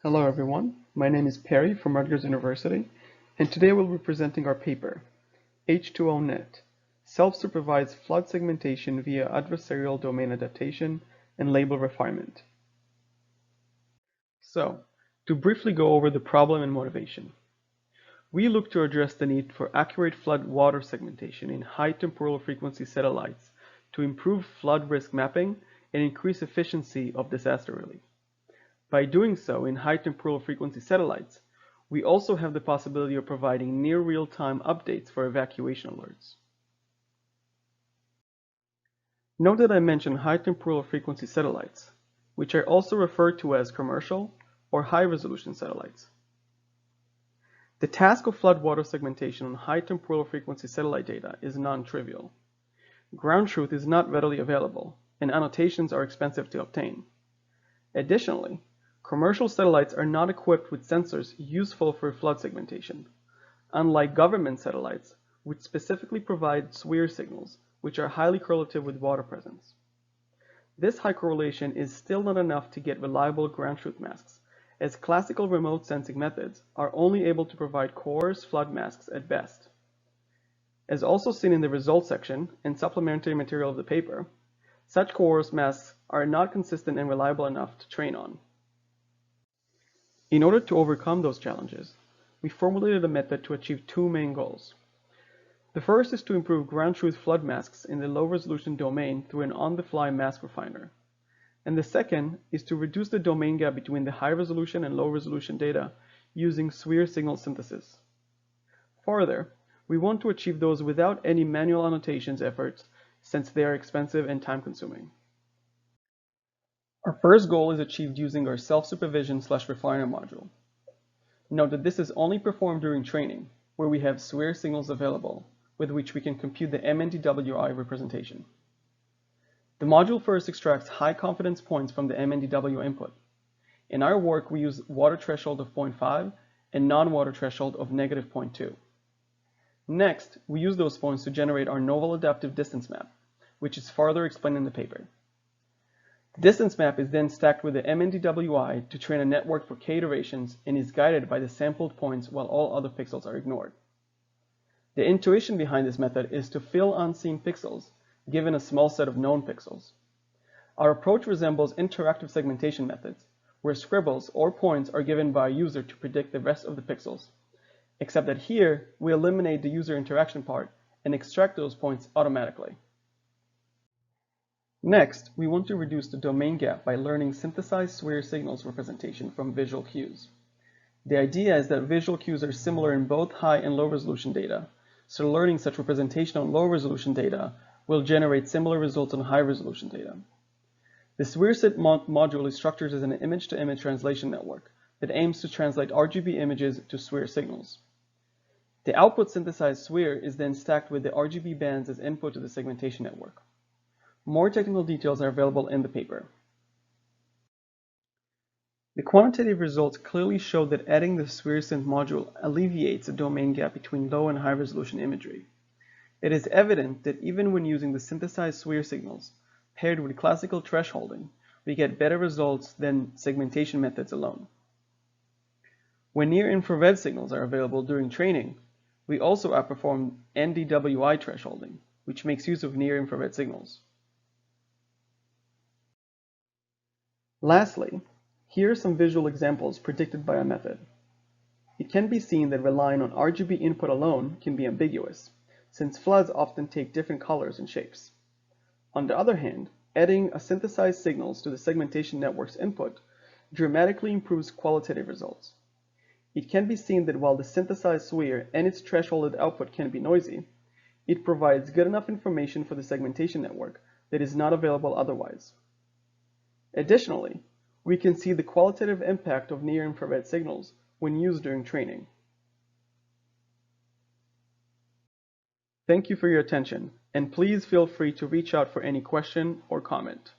Hello everyone, my name is Perry from Rutgers University, and today we'll be presenting our paper, H2O-Net, Self-Supervised Flood Segmentation via Adversarial Domain Adaptation and Label Refinement. So, to briefly go over the problem and motivation. We look to address the need for accurate flood water segmentation in high temporal frequency satellites to improve flood risk mapping and increase efficiency of disaster relief. By doing so in high temporal frequency satellites, we also have the possibility of providing near real-time updates for evacuation alerts. Note that I mentioned high temporal frequency satellites, which are also referred to as commercial or high-resolution satellites. The task of flood water segmentation on high temporal frequency satellite data is non-trivial. Ground truth is not readily available, and annotations are expensive to obtain. Additionally, commercial satellites are not equipped with sensors useful for flood segmentation, unlike government satellites, which specifically provide SWIR signals, which are highly correlative with water presence. This high correlation is still not enough to get reliable ground truth masks, as classical remote sensing methods are only able to provide coarse flood masks at best. As also seen in the results section and supplementary material of the paper, such coarse masks are not consistent and reliable enough to train on. In order to overcome those challenges, we formulated a method to achieve two main goals. The first is to improve ground truth flood masks in the low-resolution domain through an on-the-fly mask refiner. And the second is to reduce the domain gap between the high-resolution and low-resolution data using SWIR signal synthesis. Further, we want to achieve those without any manual annotations efforts since they are expensive and time-consuming. Our first goal is achieved using our SelfSupervision/Refiner module. Note that this is only performed during training, where we have SWIR signals available, with which we can compute the MNDWI representation. The module first extracts high confidence points from the MNDW input. In our work, we use water threshold of 0.5 and non-water threshold of -0.2. Next, we use those points to generate our novel adaptive distance map, which is further explained in the paper. The distance map is then stacked with the MNDWI to train a network for k iterations and is guided by the sampled points while all other pixels are ignored. The intuition behind this method is to fill unseen pixels given a small set of known pixels. Our approach resembles interactive segmentation methods, where scribbles or points are given by a user to predict the rest of the pixels, except that here we eliminate the user interaction part and extract those points automatically. Next, we want to reduce the domain gap by learning synthesized SWIR signals representation from visual cues. The idea is that visual cues are similar in both high and low resolution data, so learning such representation on low resolution data will generate similar results on high resolution data. The SWIR-SIT module is structured as an image-to-image translation network that aims to translate RGB images to SWIR signals. The output synthesized SWIR is then stacked with the RGB bands as input to the segmentation network. More technical details are available in the paper. The quantitative results clearly show that adding the SWIR-SYNth module alleviates the domain gap between low and high resolution imagery. It is evident that even when using the synthesized SWIR signals paired with classical thresholding, we get better results than segmentation methods alone. When near-infrared signals are available during training, we also outperform NDWI thresholding, which makes use of near-infrared signals. Lastly, here are some visual examples predicted by our method. It can be seen that relying on RGB input alone can be ambiguous, since floods often take different colors and shapes. On the other hand, adding a synthesized signals to the segmentation network's input dramatically improves qualitative results. It can be seen that while the synthesized SWIR and its thresholded output can be noisy, it provides good enough information for the segmentation network that is not available otherwise. Additionally, we can see the qualitative impact of near-infrared signals when used during training. Thank you for your attention, and please feel free to reach out for any question or comment.